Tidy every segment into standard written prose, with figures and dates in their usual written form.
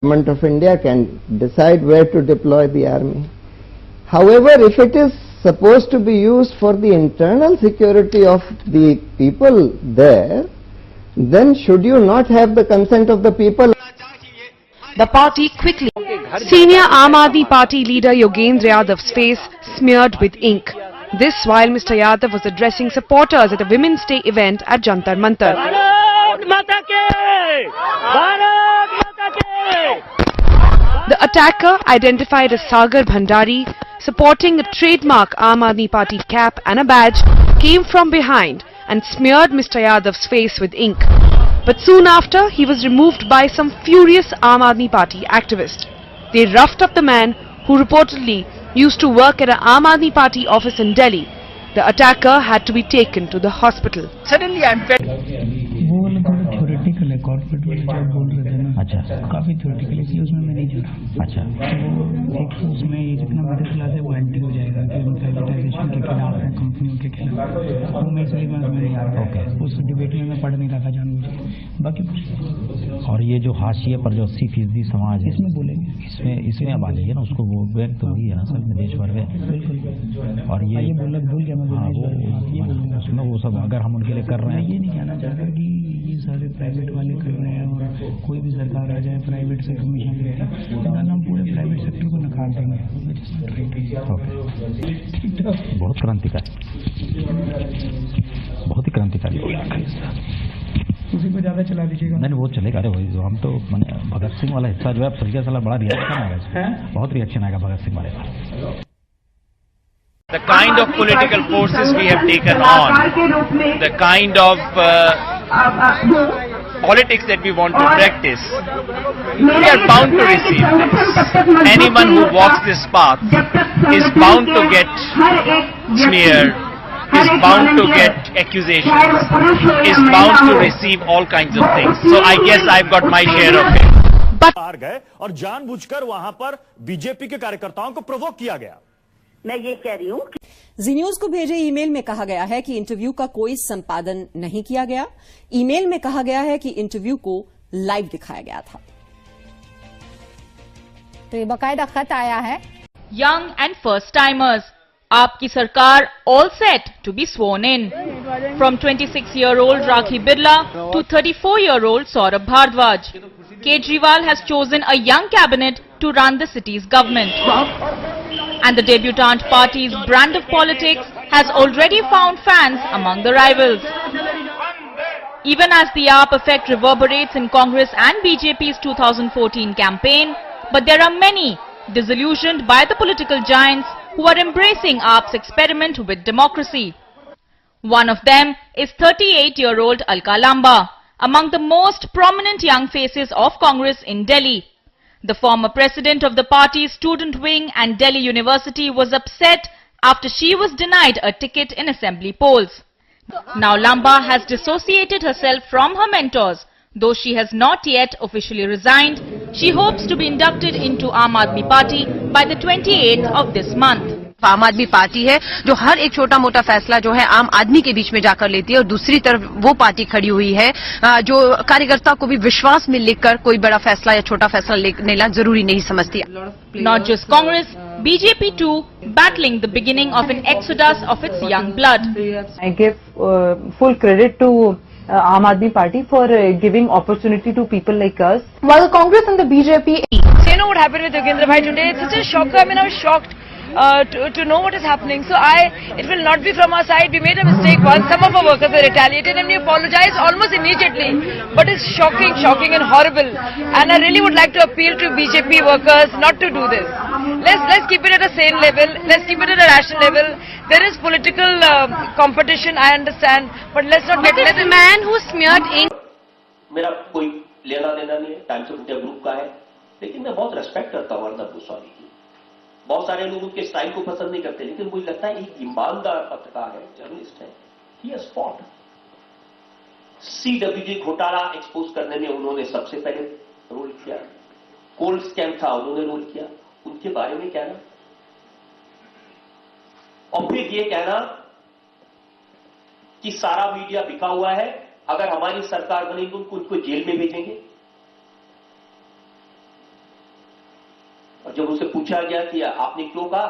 Government of India can decide where to deploy the army. However, if it is supposed to be used for the internal security of the people there, then should you not have the consent of the people? The party quickly. Senior Aam Aadmi Party leader Yogendra Yadav's face smeared with ink. This while Mr. Yadav was addressing supporters at a Women's Day event at Jantar Mantar. The attacker, identified as Sagar Bhandari, supporting a trademark Aam Aadmi Party cap and a badge, came from behind and smeared Mr. Yadav's face with ink. But soon after, he was removed by some furious Aam Aadmi Party activists. They roughed up the man who reportedly used to work at an Aam Aadmi Party office in Delhi. The attacker had to be taken to the hospital. Suddenly, I am fed. वो वाला थोड़ा theoretical है, corporate वाले जो बोल रहे थे ना, अच्छा, काफी थ्योरेटिकल है, उसमें मैं नहीं जुड़ा। अच्छा, तो एक तो उसमें ये जितना मिडिल क्लास है वो एंटी हो जाएगा कि हम प्राइवेटाइजेशन के खिलाफ हैं, कंपनियों के खिलाफ, वो मैं इसलिए मैं नहीं आ रहा। ओके, उस डिबेट में मैं पढ़ नहीं रहा था जानबूझ, बाकी कुछ। और ये जो हाशिए पर जो 80% समाज है, इसमें बोलेंगे, इसमें अब आ जाइए ना, उसको वो व्यक्त तो वही है ना सर, देश भर में। बिल्कुल। और ये भूल गया मैं, उसमें वो सब अगर हम उनके लिए कर रहे हैं, ये नहीं कहना चाहता कि ये सारे प्राइवेट वाले कर रहे हैं और कोई भी सरकार आ जाए प्राइवेट से कमीशन लेते हैं, तो हम पूरे प्राइवेट सेक्टर को नकार देंगे। बहुत क्रांतिकारी, बहुत ही क्रांतिकारी हो गया। उसी को ज्यादा चला दीजिएगा। नहीं वो चलेगा। अरे वही हम तो मैंने भगत सिंह वाला हिस्सा जो है सरिया साला बड़ा रिएक्शन आएगा, बहुत रिएक्शन आएगा भगत सिंह वाले का। The kind of political forces we have taken on, the kind of politics that we want to practice, we are bound to receive this. Anyone who walks this path is bound to get smeared, is bound to get accusations, is bound to receive all kinds of things. So I guess I've got my share of it. बाहर गए और जानबूझकर वहां पर BJP के कार्यकर्ताओं को provoke किया गया। मैं ये कह रही हूँ। जी न्यूज को भेजे ईमेल में कहा गया है कि इंटरव्यू का कोई संपादन नहीं किया गया। ईमेल में कहा गया है कि इंटरव्यू को लाइव दिखाया गया था। तो ये बाकायदा खत आया है। यंग एंड फर्स्ट टाइमर्स, आपकी सरकार all set to be sworn in. From 26-year-old Rakhi Birla to 34-year-old Saurabh Bhardwaj, Kejriwal has chosen a young cabinet to run the city's government. And the debutante party's brand of politics has already found fans among the rivals. Even as the AAP effect reverberates in Congress and BJP's 2014 campaign, but there are many disillusioned by the political giants who are embracing AAP's experiment with democracy. One of them is 38-year-old Alka Lamba, among the most prominent young faces of Congress in Delhi. The former president of the party's student wing and Delhi University was upset after she was denied a ticket in assembly polls. Now Lamba has dissociated herself from her mentors. Though she has not yet officially resigned, she hopes to be inducted into Aam Aadmi Party by the 28th of this month. आम आदमी party है जो हर एक छोटा मोटा फैसला जो है आम आदमी के बीच में जाकर लेती है, और दूसरी तरफ वो पार्टी खड़ी हुई है जो कार्यकर्ता को भी विश्वास में लेकर कोई बड़ा फैसला या छोटा फैसला लेना जरूरी नहीं समझती। Not just Congress, BJP too battling the beginning of an exodus of its young blood. I give full credit to Aam Aadmi Party for giving opportunity to people like us. While Congress and the BJP. So you know what happened with Yogendra Bhai today? It's such a shocker. I mean, I was shocked to know what is happening. So it will not be from our side. We made a mistake once. Some of our workers were retaliated and we apologized almost immediately. But it's shocking and horrible. And I really would like to appeal to BJP workers not to do this. Let's keep it at a sane level. Let's keep it at a rational level. There is political competition, I understand, but let's not get the man who smeared ink. मेरा कोई लेना देना नहीं है, times of India group का है, लेकिन मैं बहुत रेस्पेक्ट करता हूं अर्नब गोस्वामी की। बहुत सारे लोग उनके स्टाइल को पसंद नहीं करते, लेकिन मुझे लगता है एक ईमानदार पत्रकार है, जर्नलिस्ट है। He has fought. CWG घोटाला एक्सपोज करने में उन्होंने सबसे पहले रोल किया। कोल्ड स्कैम था, उन्होंने रोल किया। उनके बारे में कहना और फिर ये कहना कि सारा मीडिया बिका हुआ है, अगर हमारी सरकार बनेगी उनको जेल में भेजेंगे। और जब उनसे पूछा गया कि आपने क्यों कहा,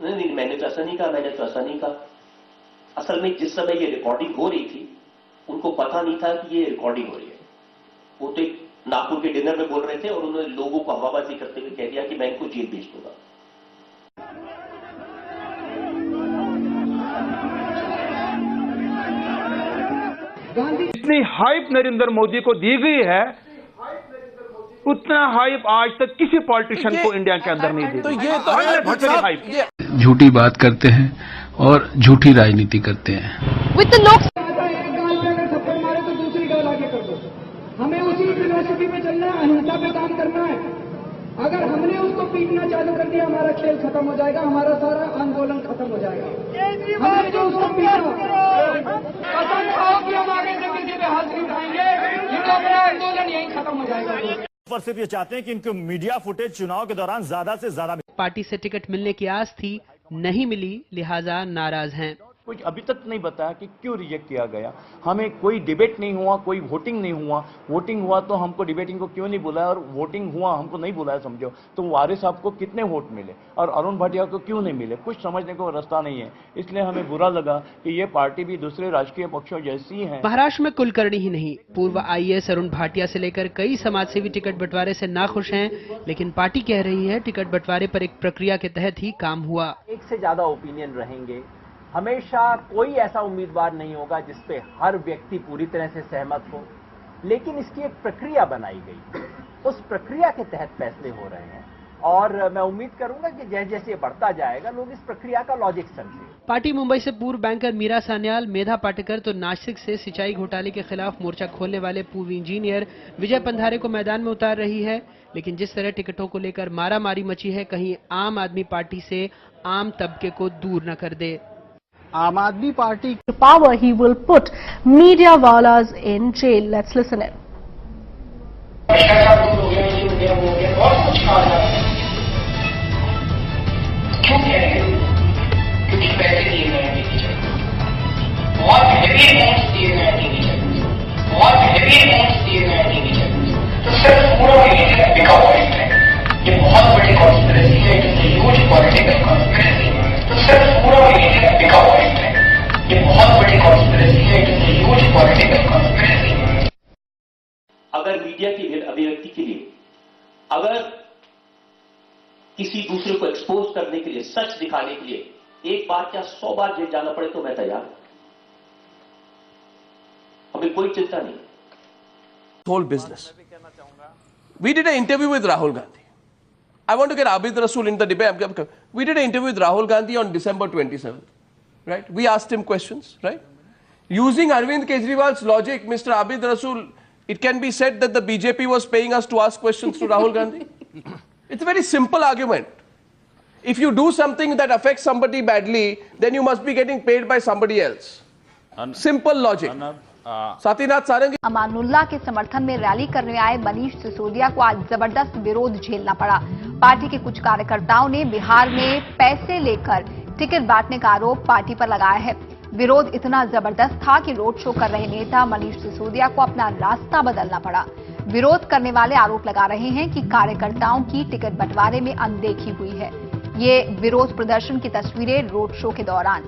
नहीं मैंने तो ऐसा नहीं कहा, मैंने तो ऐसा नहीं कहा। असल में जिस समय ये रिकॉर्डिंग हो रही थी उनको पता नहीं था कि ये रिकॉर्डिंग हो रही है। वो तो एक नागपुर के डिनर में बोल रहे थे और उन्होंने लोगों को हवाबाजी करते हुए कह दिया कि मैं इनको जेल भेज दूंगा। जितनी हाइप नरेंद्र मोदी को दी गई है उतना हाइप आज तक किसी पॉलिटिशियन को इंडिया के अंदर नहीं दी। तो ये तो हाइप झूठी बात करते हैं और झूठी राजनीति करते हैं। विद द लोग मारे तो दूसरी गाल आगे कर दो। हमें उसी फिलोसफी में चलना है, अहिंसा पे काम करना है। अगर हमने उसको पीटना चालू कर दिया हमारा खेल खत्म हो जाएगा, हमारा सारा आंदोलन खत्म हो जाएगा। हमने जो उसको पीटा, कसम खाओ कि हम आगे से किसी पे हाथ नहीं उठाएंगे, ये तो अपना आंदोलन यहीं खत्म हो जाएगा। पर सिर्फ ये चाहते हैं कि इनको मीडिया फुटेज चुनाव के दौरान ज्यादा से ज्यादा। पार्टी से टिकट मिलने की आस थी, नहीं मिली, लिहाजा नाराज हैं। कुछ अभी तक नहीं बताया कि क्यों रिजेक्ट किया गया। हमें कोई डिबेट नहीं हुआ, कोई वोटिंग नहीं हुआ। वोटिंग हुआ तो हमको डिबेटिंग को क्यों नहीं बुलाया, और वोटिंग हुआ हमको नहीं बुलाया समझो तो वारिस साहब को कितने वोट मिले और अरुण भाटिया को क्यों नहीं मिले, कुछ समझने को रास्ता नहीं है। इसलिए हमें बुरा लगा कि ये पार्टी भी दूसरे राजकीय पक्षों जैसी है। महाराष्ट्र में कुलकर्णी ही नहीं, पूर्व IAS अरुण भाटिया से लेकर कई समाजसेवी टिकट बंटवारे से नाखुश हैं, लेकिन पार्टी कह रही है टिकट बंटवारे पर एक प्रक्रिया के तहत ही काम हुआ। एक से ज्यादा ओपिनियन रहेंगे, हमेशा कोई ऐसा उम्मीदवार नहीं होगा जिसपे हर व्यक्ति पूरी तरह से सहमत हो, लेकिन इसकी एक प्रक्रिया बनाई गई, उस प्रक्रिया के तहत फैसले हो रहे हैं और मैं उम्मीद करूंगा कि जैसे जैसे ये बढ़ता जाएगा लोग इस प्रक्रिया का लॉजिक समझें। पार्टी मुंबई से पूर्व बैंकर मीरा सान्याल, मेधा पाटेकर तो नासिक से सिंचाई घोटाले के खिलाफ मोर्चा खोलने वाले पूर्व इंजीनियर विजय पंधारे को मैदान में उतार रही है। लेकिन जिस तरह टिकटों को लेकर मारामारी मची है, कहीं आम आदमी पार्टी से आम तबके को दूर न कर दे। आम आदमी party power he will put media wallahs in jail. Let's listen in. क्योंकि पैसे दिए गए हैं टीचर, बहुत हेवी अमाउंट दिए गए हैं टीचर, बहुत हेवी अमाउंट दिए गए हैं टीचर। तो सिर्फ पूरा मीडिया बिका पॉइंट है, ये बहुत बड़ी कॉन्स्पिरेसी है, it is a huge political conspiracy. तो सिर्फ पूरा मीडिया बिका पॉइंट है, ये बहुत बड़ी कॉन्स्पिरेसी है, it is a huge political conspiracy. अगर मीडिया की अभिव्यक्ति के लिए, अगर किसी दूसरे को एक्सपोज करने के लिए, सच दिखाने के लिए एक बार क्या 100 बार जेल जाना पड़े तो मैं तैयार हूं, हमें कोई चिंता नहीं। Whole business. We did an interview with Rahul Gandhi. I want to get Abid Rasool in the debate. We did an interview with Rahul Gandhi on December 27th, right? We asked him questions, right? Using Arvind Kejriwal's logic, Mr. Abid Rasool, it can be said that the BJP was paying us to ask questions to Rahul Gandhi. It's a very simple argument. If you do something that affects somebody badly, then you must be getting paid by somebody else. Simple logic. साथीनाथ सारंगी। अमानुल्लाह के समर्थन में rally करने आए मनीष सिसोदिया को आज जबरदस्त विरोध झेलना पड़ा। पार्टी के कुछ कार्यकर्ताओं ने बिहार में पैसे लेकर टिकट बांटने का आरोप पार्टी पर लगाया है। विरोध इतना जबरदस्त था कि रोड शो कर रहे नेता मनीष सिसोदिया को अपना रास्ता बदलना पड़ा। विरोध करने वाले आरोप लगा रहे हैं कि कार्यकर्ताओं की टिकट बंटवारे में अनदेखी हुई है। ये विरोध प्रदर्शन की तस्वीरें रोड शो के दौरान।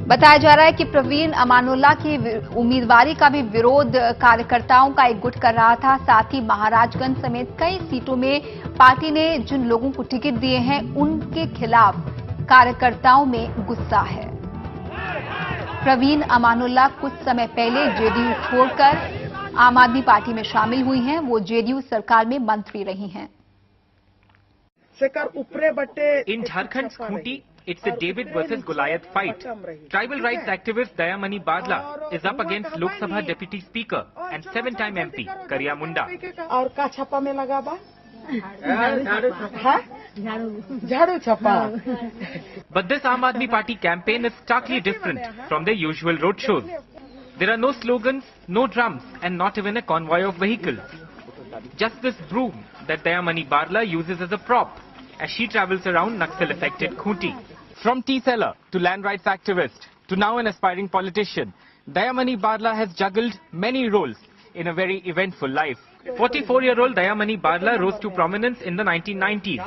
बताया जा रहा है कि प्रवीण अमानुल्लाह की उम्मीदवारी का भी विरोध कार्यकर्ताओं का एक गुट कर रहा था। साथ ही महाराजगंज समेत कई सीटों में पार्टी ने जिन लोगों को टिकट दिए हैं उनके खिलाफ कार्यकर्ताओं में गुस्सा है। प्रवीण अमानुल्लाह कुछ समय पहले जेडीयू छोड़कर आम आदमी पार्टी में शामिल हुई हैं। वो जेडीयू सरकार में मंत्री रही हैं। In Jharkhand's Khunti, it's a David versus Goliath fight. Tribal rights activist Dayamani Badla is up against Lok Sabha Deputy Speaker and 7-time MP Kariya Munda. और का छापा में लगा बा? झाड़ू छापा। But this Aam Aadmi Party campaign is starkly different from their usual road shows. There are no slogans, no drums, and not even a convoy of vehicles. Just this broom that Dayamani Badla uses as a prop as she travels around Naxal-affected Khunti. From tea seller to land rights activist to now an aspiring politician, Dayamani Barla has juggled many roles in a very eventful life. 44-year-old Dayamani Barla rose to prominence in the 1990s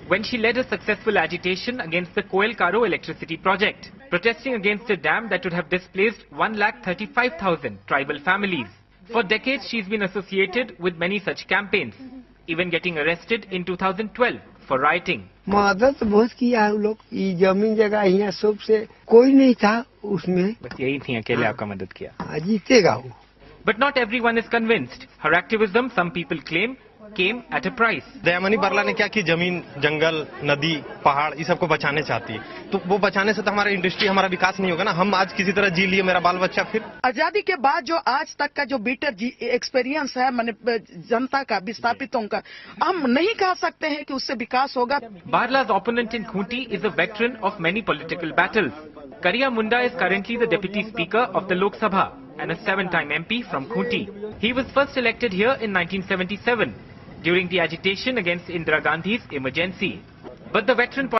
when she led a successful agitation against the Koel Karo electricity project, protesting against a dam that would have displaced 1,35,000 tribal families. For decades, she's been associated with many such campaigns, even getting arrested in 2012 for rioting. मदद बहुत किया है लोग, ये जमीन जगह यहाँ सब से कोई नहीं था उसमें, बस यही थी, अकेले आपका मदद किया। जीतेगा वो। But not everyone is convinced. Her activism, some people claim, came at a price. Dayamani Barla ने क्या की, जमीन, जंगल, नदी, पहाड़, ये सबको बचाने चाहती है। तो वो बचाने से तो हमारा इंडस्ट्री, हमारा विकास नहीं होगा ना। हम आज किसी तरह जी लिए, मेरा बाल बच्चा फिर। आजादी के बाद जो आज तक का जो बिटर एक्सपीरियंस है मैंने जनता का, विस्थापितों का, हम नहीं कह सकते हैं कि उससे विकास होगा। Barla's opponent in Khunti is a veteran of many political battles. Kariya Munda is currently the Deputy Speaker of the Lok Sabha and a 7-time MP from Khunti. He was first elected here in 1977 during the agitation against Indira Gandhi's emergency. But the veteran